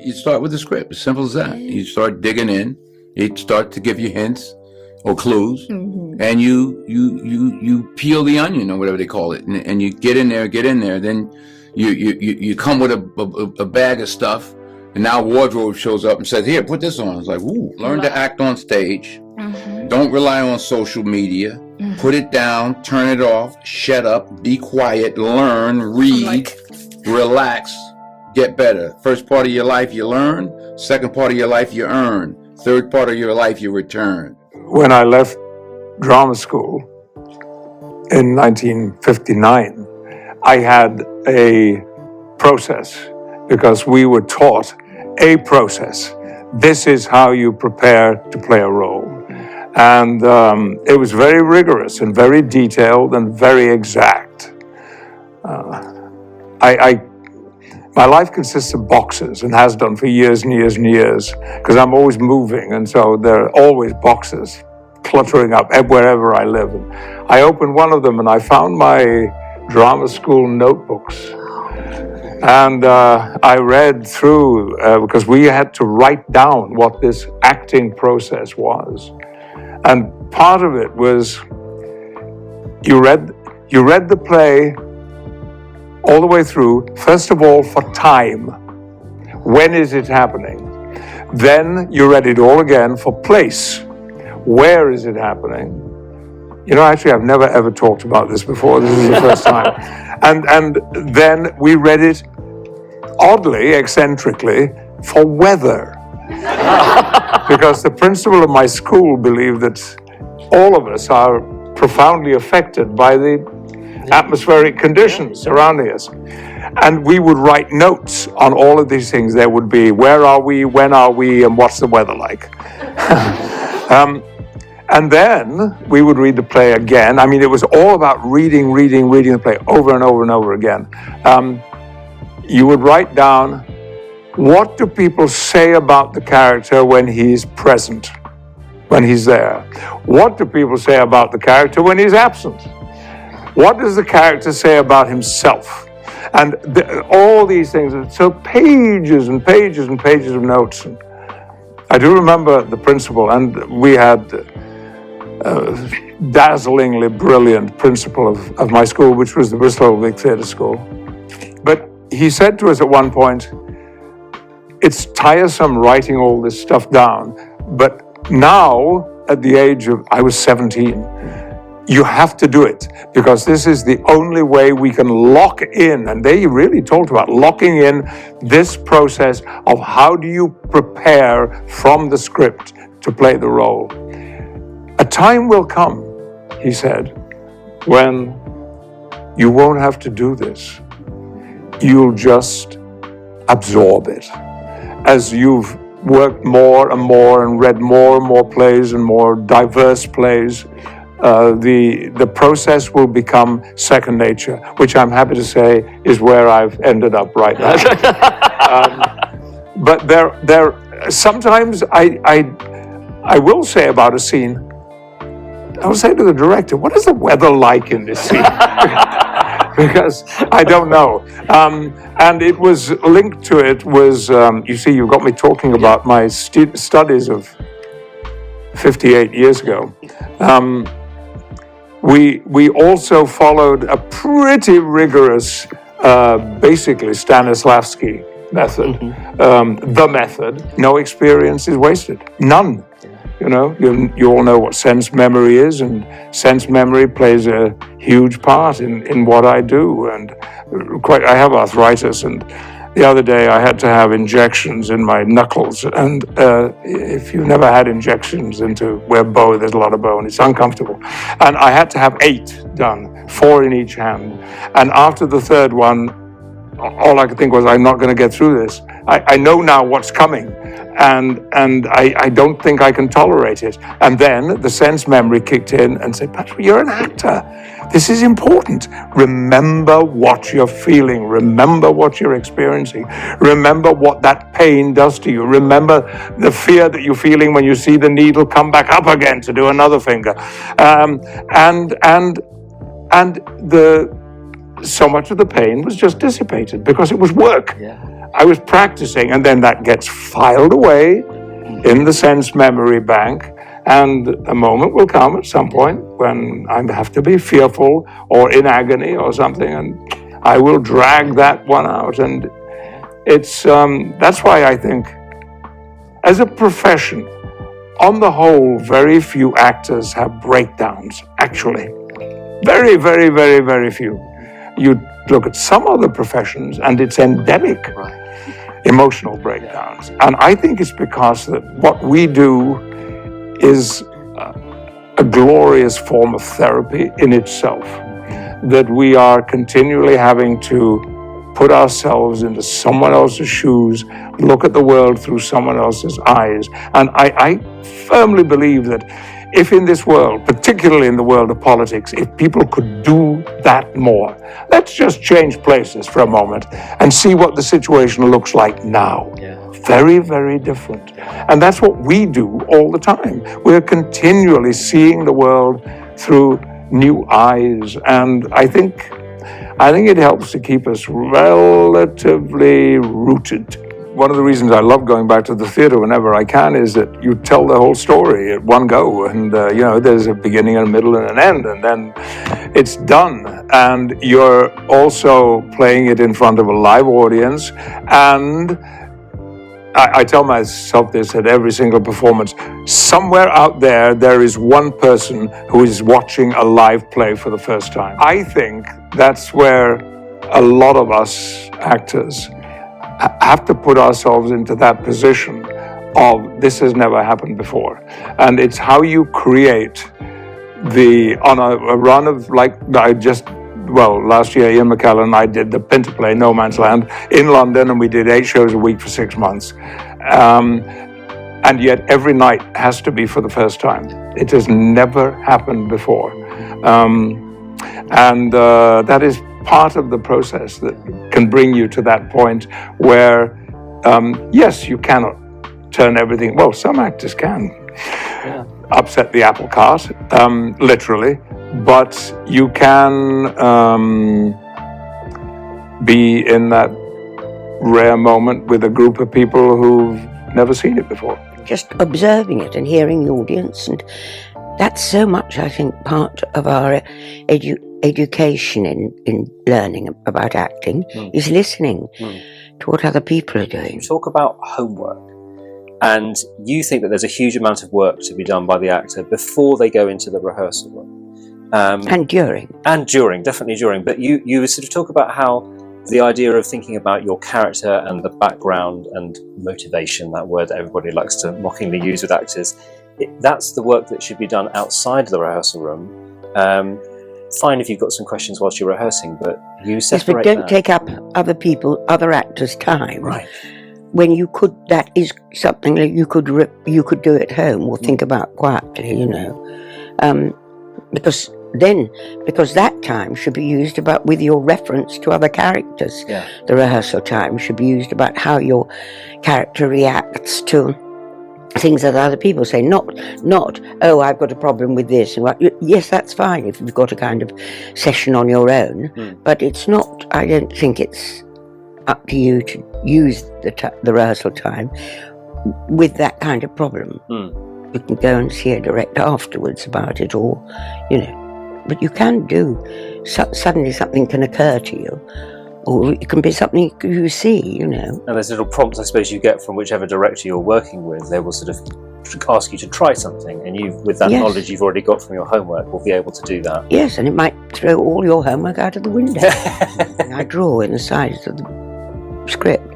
you start with the script. As simple as that. You start digging in. It start to give you hints or clues, and you peel the onion or whatever they call it, and you get in there. Then you come with a bag of stuff, and now wardrobe shows up and says, "Here, put this on." It's like, ooh, learn to act on stage. Don't rely on social media. Put it down, turn it off, shut up, be quiet, learn, read, relax, get better. First part of your life you learn, second part of your life you earn, third part of your life you return. When I left drama school in 1959, I had a process because we were taught a process. This is how you prepare to play a role. And it was very rigorous and very detailed and very exact. My life consists of boxes and has done for years and years and years because I'm always moving, and so there are always boxes cluttering up wherever I live. And I opened one of them and I found my drama school notebooks. And I read through, because we had to write down what this acting process was. And part of it was, you read the play all the way through, first of all for time. When is it happening? Then you read it all again for place. Where is it happening? You know, actually, I've never ever talked about this before. This is the first time. And then we read it, oddly, eccentrically, for weather. Because the principal of my school believed that all of us are profoundly affected by the atmospheric conditions surrounding us. And we would write notes on all of these things. There would be, where are we, when are we, and what's the weather like? And then we would read the play again. I mean, it was all about reading the play over and over and over again. You would write down, what do people say about the character when he's present, when he's there? What do people say about the character when he's absent? What does the character say about himself? And all these things, so pages and pages and pages of notes. And I do remember the principal, and we had a dazzlingly brilliant principal of my school, which was the Bristol Vic Theatre School. But he said to us at one point, it's tiresome writing all this stuff down, but now, at the age of, I was 17, you have to do it, because this is the only way we can lock in, and they really talked about locking in this process of how do you prepare from the script to play the role. A time will come, he said, when you won't have to do this. You'll just absorb it. As you've worked more and more and read more and more plays and more diverse plays, the process will become second nature, which I'm happy to say is where I've ended up right now. But there sometimes I will say about a scene, I will say to the director, what is the weather like in this scene? Because I don't know. And it was linked to it was, you see, you've got me talking about my studies of 58 years ago. We also followed a pretty rigorous, basically Stanislavski method. The method, no experience is wasted, none. You know, you all know what sense memory is, and sense memory plays a huge part in what I do. And I have arthritis, and the other day I had to have injections in my knuckles. And if you've never had injections into where there's a lot of bone, it's uncomfortable. And I had to have 8 done, 4 in each hand. And after the third one, all I could think was, I'm not going to get through this. I know now what's coming, and I don't think I can tolerate it. And then the sense memory kicked in and said, Patrick, you're an actor. This is important. Remember what you're feeling. Remember what you're experiencing. Remember what that pain does to you. Remember the fear that you're feeling when you see the needle come back up again to do another finger. So much of the pain was just dissipated because it was work. Yeah. I was practicing, and then that gets filed away in the sense memory bank, and a moment will come at some point when I have to be fearful or in agony or something, and I will drag that one out. And it's that's why I think, as a profession, on the whole, very few actors have breakdowns, actually. Very, very, very, very few. You look at some other professions and it's endemic, emotional breakdowns. And I think it's because that what we do is a glorious form of therapy in itself, that we are continually having to put ourselves into someone else's shoes, look at the world through someone else's eyes. And I firmly believe that if in this world, particularly in the world of politics, if people could do that more, let's just change places for a moment and see what the situation looks like now. Very, very different. And that's what we do all the time. We're continually seeing the world through new eyes. And I think it helps to keep us relatively rooted. One of the reasons I love going back to the theater whenever I can is that you tell the whole story at one go, and there's a beginning and a middle and an end, and then it's done. And you're also playing it in front of a live audience, and I tell myself this at every single performance: somewhere out there is one person who is watching a live play for the first time. I think that's where a lot of us actors have to put ourselves into that position of this has never happened before. And it's how you create on a run of, like, last year Ian McKellen and I did the Pinter play, No Man's Land, in London, and we did 8 shows a week for 6 months. And yet every night has to be for the first time. It has never happened before. That is part of the process that can bring you to that point where, yes, you cannot turn everything. Well, some actors can upset the apple cart, literally, but you can be in that rare moment with a group of people who've never seen it before. Just observing it and hearing the audience, and that's so much, I think, part of our education in learning about acting is listening to what other people are doing. You talk about homework, and you think that there's a huge amount of work to be done by the actor before they go into the rehearsal room. And during. And during, definitely during. But you sort of talk about how the idea of thinking about your character and the background and motivation, that word that everybody likes to mockingly use with actors, that's the work that should be done outside the rehearsal room. Fine if you've got some questions whilst you're rehearsing, but you separate. Yes, but don't take up other actors' time. Right. When you could, that is something that you could do at home or think about quietly, because that time should be used about with your reference to other characters. Yeah. The rehearsal time should be used about how your character reacts to things that other people say, not, oh, I've got a problem with this. Yes, that's fine if you've got a kind of session on your own, but it's not, I don't think it's up to you to use the rehearsal time with that kind of problem. You can go and see a director afterwards about it, or, but you can do, suddenly something can occur to you, or it can be something you see, And there's little prompts, I suppose, you get from whichever director you're working with. They will sort of ask you to try something, and you, with that knowledge you've already got from your homework, will be able to do that. Yes, and it might throw all your homework out of the window. I draw in the sides of the script.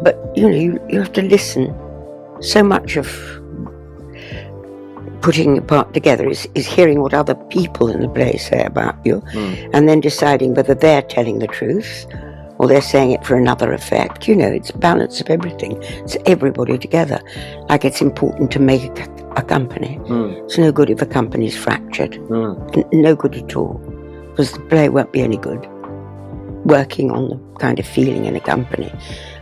But, you have to listen. So much of putting a part together is hearing what other people in the play say about you, and then deciding whether they're telling the truth or they're saying it for another effect. It's a balance of everything. It's everybody together. Like, it's important to make a company. It's no good if a company's fractured. No good at all, because the play won't be any good. Working on the kind of feeling in a company,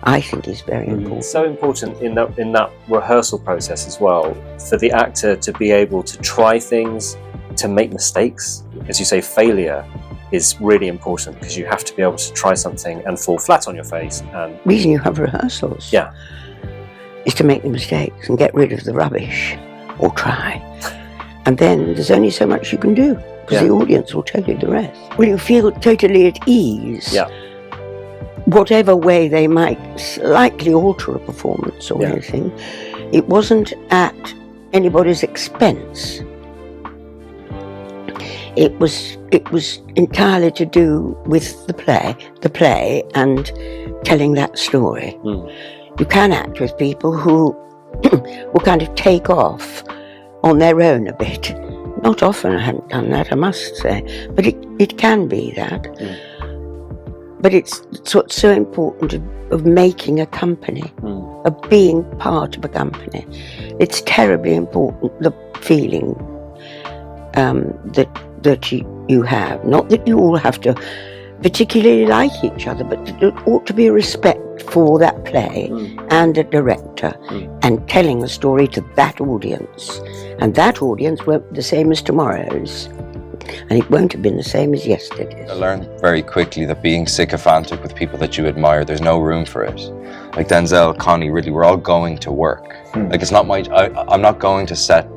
I think, is very important. It's so important in that rehearsal process as well, for the actor to be able to try things, to make mistakes, as you say, failure, is really important, because you have to be able to try something and fall flat on your face. And The reason you have rehearsals yeah, is to make the mistakes and get rid of the rubbish, or try. And then there's only so much you can do, because the audience will tell you the rest. Will you feel totally at ease? yeah, Whatever way they might slightly alter a performance or anything, it wasn't at anybody's expense. It was entirely to do with the play and telling that story. You can act with people who will kind of take off on their own a bit. Not often, I haven't done that, I must say, but it can be that. But it's what's so important of making a company, of being part of a company. It's terribly important, the feeling that you have. Not that you all have to particularly like each other, but there ought to be a respect for that play and a director, and telling a story to that audience. And that audience won't be the same as tomorrow's, and it won't have been the same as yesterday's. I learned very quickly that being sycophantic with people that you admire, there's no room for it. Like Denzel, Connie, really, we're all going to work. Like, it's not I'm not going to set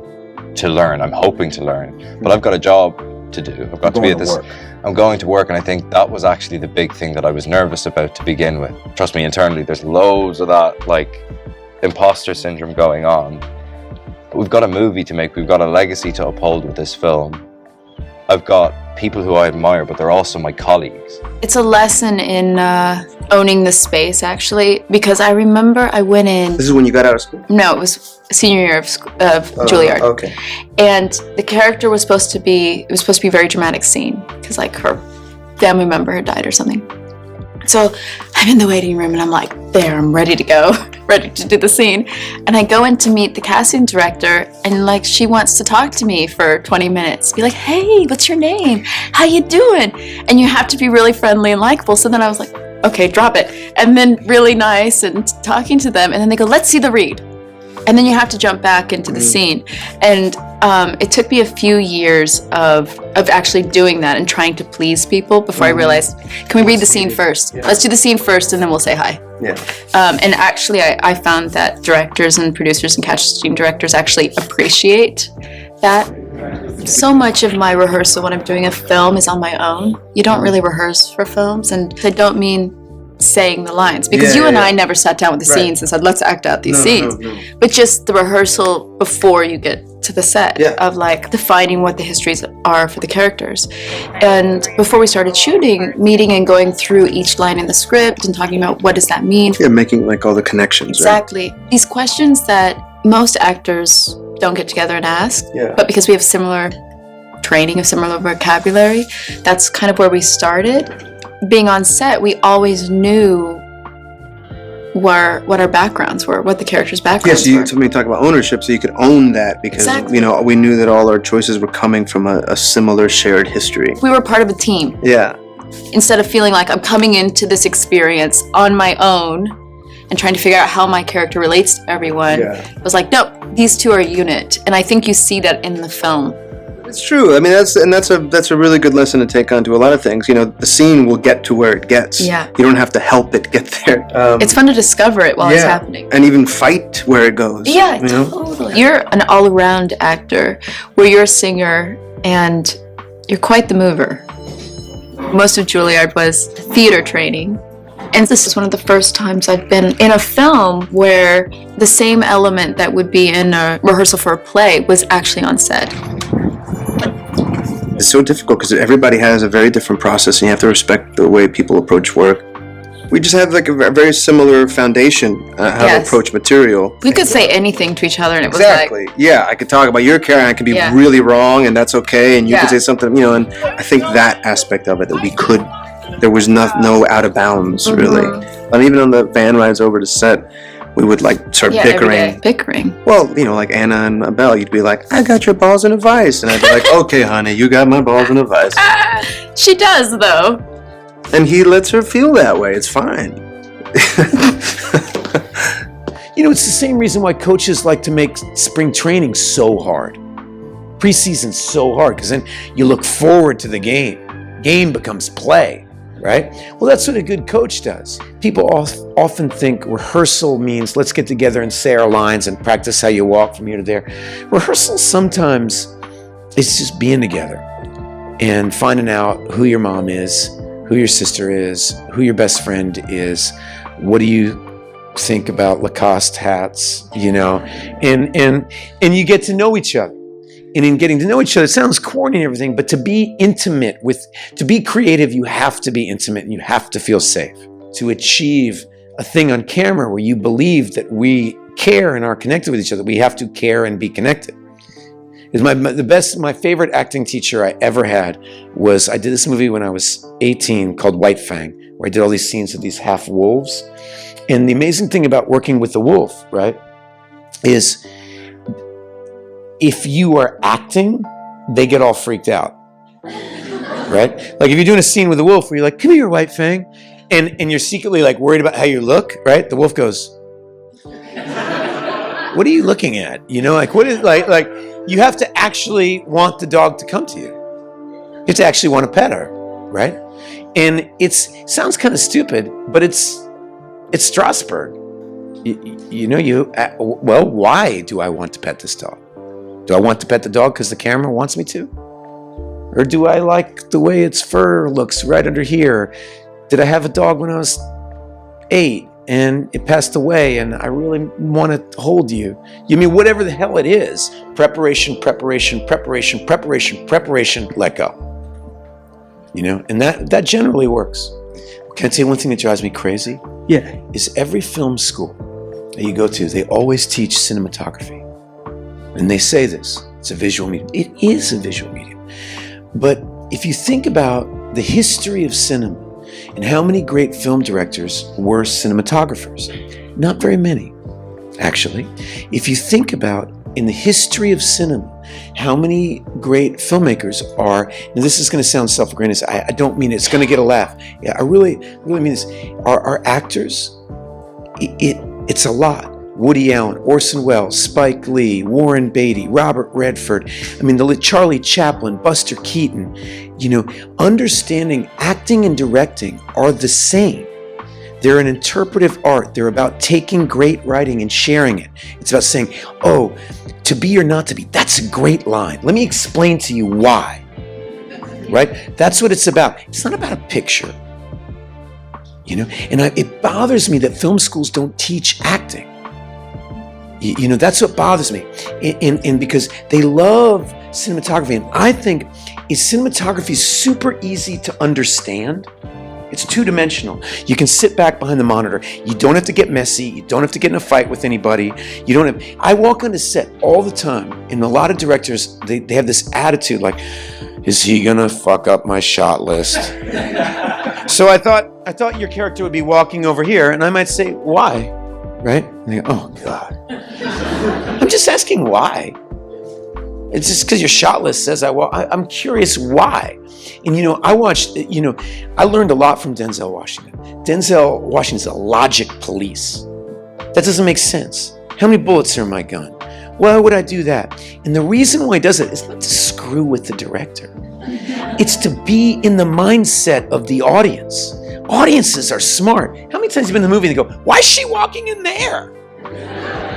to learn, I'm hoping to learn, but I've got a job to do. I've got to be at this. I'm going to work, and I think that was actually the big thing that I was nervous about to begin with. Trust me, internally, there's loads of that, like, imposter syndrome going on. But we've got a movie to make, we've got a legacy to uphold with this film. I've got people who I admire, but they're also my colleagues. It's a lesson in owning the space, actually, because I remember I went in... This is when you got out of school? No, it was senior year of Juilliard. Okay. And the character was supposed to be a very dramatic scene, because like her family member had died or something. So I'm in the waiting room and I'm like, there, I'm ready to go, ready to do the scene. And I go in to meet the casting director, and like, she wants to talk to me for 20 minutes. Be like, hey, what's your name? How you doing? And you have to be really friendly and likable. So then I was like, okay, drop it. And then really nice and talking to them. And then they go, let's see the read. And then you have to jump back into the scene. And it took me a few years of actually doing that and trying to please people before I realized, can we read the scene first? Let's do the scene first and then we'll say hi. Yeah. And actually I found that directors and producers and casting directors actually appreciate that. So much of my rehearsal when I'm doing a film is on my own. You don't really rehearse for films, and I don't mean saying the lines, because you and I never sat down with the scenes and said, let's act out these scenes. But just the rehearsal before you get to the set of like defining what the histories are for the characters. And before we started shooting, meeting and going through each line in the script and talking about what does that mean. Yeah, making like all the connections. Exactly. Right? These questions that most actors don't get together and ask, but because we have similar training, of similar vocabulary, that's kind of where we started. Being on set, we always knew what our backgrounds were, what the characters' backgrounds were. So we talk about ownership, so you could own that, because you know, we knew that all our choices were coming from a similar shared history. We were part of a team. Yeah. Instead of feeling like I'm coming into this experience on my own and trying to figure out how my character relates to everyone, it was like, no, these two are a unit. And I think you see that in the film. It's true. I mean, that's a really good lesson to take on to a lot of things. You know, the scene will get to where it gets. Yeah. You don't have to help it get there. It's fun to discover it while it's happening. And even fight where it goes. Yeah, totally. You're an all-around actor, where you're a singer and you're quite the mover. Most of Juilliard was theater training. And this is one of the first times I've been in a film where the same element that would be in a rehearsal for a play was actually on set. It's so difficult because everybody has a very different process, and you have to respect the way people approach work. We just have like a very similar foundation how to approach material. We could say anything to each other, and it was exactly. like... Yeah, I could talk about your character, and I could be really wrong, and that's okay, and you could say something, you know, and I think that aspect of it, that there was no out of bounds, really. And even on the van rides over to set, we would like start bickering. Bickering. Well, you know, like Anna and Abel, you'd be like, I got your balls in a vice. And I'd be like, okay, honey, you got my balls in a vice. She does, though. And he lets her feel that way. It's fine. You know, it's the same reason why coaches like to make spring training so hard. Preseason's so hard, because then you look forward to the game. game becomes play, right? Well, that's what a good coach does. People often think rehearsal means let's get together and say our lines and practice how you walk from here to there. Rehearsal sometimes is just being together and finding out who your mom is, who your sister is, who your best friend is, what do you think about Lacoste hats, you know, and you get to know each other. And in getting to know each other, it sounds corny and everything, but to be intimate to be creative, you have to be intimate and you have to feel safe. To achieve a thing on camera where you believe that we care and are connected with each other, we have to care and be connected. My favorite acting teacher I ever had was, I did this movie when I was 18 called White Fang, where I did all these scenes of these half wolves. And the amazing thing about working with the wolf, right, is if you are acting, they get all freaked out, right? Like if you're doing a scene with a wolf where you're like, come here, White Fang, and you're secretly like worried about how you look, right? The wolf goes, what are you looking at? You know, like what is, like you have to actually want the dog to come to you. You have to actually want to pet her, right? And it sounds kind of stupid, but it's Strasbourg. Well, why do I want to pet this dog? Do I want to pet the dog because the camera wants me to? Or do I like the way its fur looks right under here? Did I have a dog when I was 8 and it passed away and I really want to hold you? You mean whatever the hell it is, preparation, let go. You know, and that generally works. Can I tell you one thing that drives me crazy? Yeah. Is every film school that you go to, they always teach cinematography. And they say this, it's a visual medium. It is a visual medium. But if you think about the history of cinema and how many great film directors were cinematographers, not very many, actually. If you think about in the history of cinema, how many great filmmakers are, now this is going to sound self-aggrandizing, I don't mean it, it's going to get a laugh. Yeah, I really mean this. Are actors, it's a lot. Woody Allen, Orson Welles, Spike Lee, Warren Beatty, Robert Redford, Charlie Chaplin, Buster Keaton, you know, understanding acting and directing are the same. They're an interpretive art. They're about taking great writing and sharing it. It's about saying, oh, to be or not to be, that's a great line. Let me explain to you why, right? That's what it's about. It's not about a picture, you know? And it bothers me that film schools don't teach acting. You know, that's what bothers me. And because they love cinematography. And I think cinematography is super easy to understand. It's two-dimensional. You can sit back behind the monitor. You don't have to get messy. You don't have to get in a fight with anybody. I walk on the set all the time, and a lot of directors, they have this attitude like, is he gonna fuck up my shot list? So I thought your character would be walking over here, and I might say, why? Right? And they go, oh God. I'm just asking why. It's just because your shot list says I'm curious why. And I learned a lot from Denzel Washington. Denzel Washington's a logic police. That doesn't make sense. How many bullets are in my gun? Why would I do that? And the reason why he does it is not to screw with the director. It's to be in the mindset of the audience. Audiences are smart. How many times have you been in the movie and they go, why is she walking in there?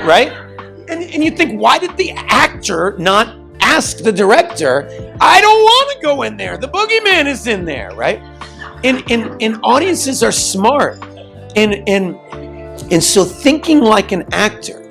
Right? And you think, why did the actor not ask the director, I don't want to go in there. The boogeyman is in there, right? And audiences are smart. And so thinking like an actor,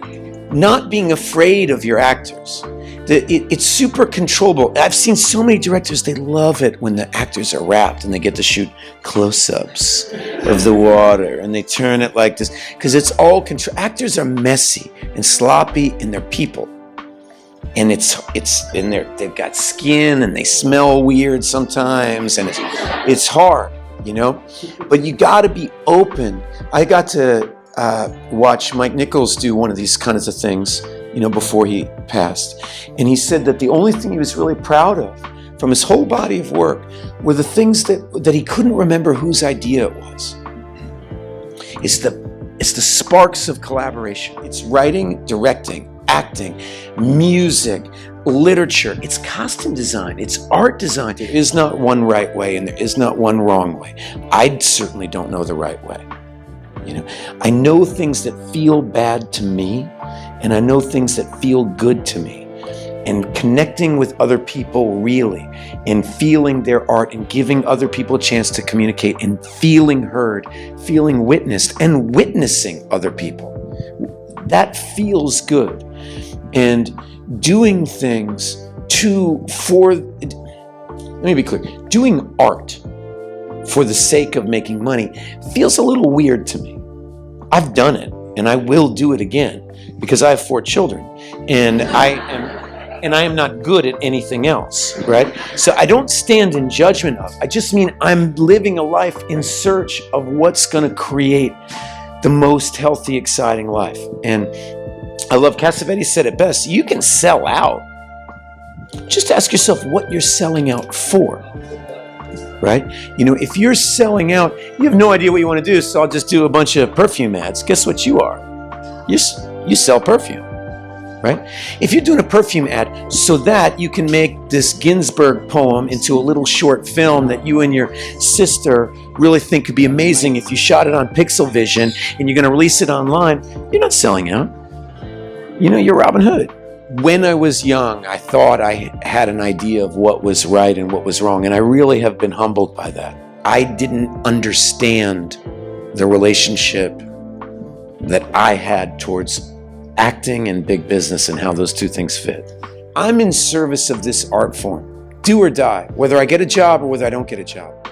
not being afraid of your actors, it's super controllable. I've seen so many directors, they love it when the actors are wrapped and they get to shoot close-ups of the water and they turn it like this, because it's all control. Actors are messy and sloppy and they're people. And it's in there, they've got skin and they smell weird sometimes, and it's hard, you know? But you gotta be open. I got to watch Mike Nichols do one of these kinds of things, you know, before he passed. And he said that the only thing he was really proud of from his whole body of work were the things that he couldn't remember whose idea it was. It's the sparks of collaboration. It's writing, directing, acting, music, literature. It's costume design. It's art design. There is not one right way and there is not one wrong way. I certainly don't know the right way. I know things that feel bad to me, and I know things that feel good to me. And connecting with other people really, and feeling their art, and giving other people a chance to communicate, and feeling heard, feeling witnessed, and witnessing other people. That feels good. And doing things let me be clear, doing art for the sake of making money feels a little weird to me. I've done it, and I will do it again, because I have 4 children, and I am not good at anything else, right? So I don't stand in judgment of. I just mean I'm living a life in search of what's going to create the most healthy, exciting life. And I love Cassavetes said it best. You can sell out. Just ask yourself what you're selling out for, right? If you're selling out, you have no idea what you want to do, so I'll just do a bunch of perfume ads. Guess what you are? You sell perfume. Right? If you're doing a perfume ad so that you can make this Ginsberg poem into a little short film that you and your sister really think could be amazing if you shot it on Pixel Vision and you're going to release it online, you're not selling out. You're Robin Hood. When I was young, I thought I had an idea of what was right and what was wrong, and I really have been humbled by that. I didn't understand the relationship that I had towards acting and big business and how those two things fit. I'm in service of this art form. Do or die, whether I get a job or whether I don't get a job.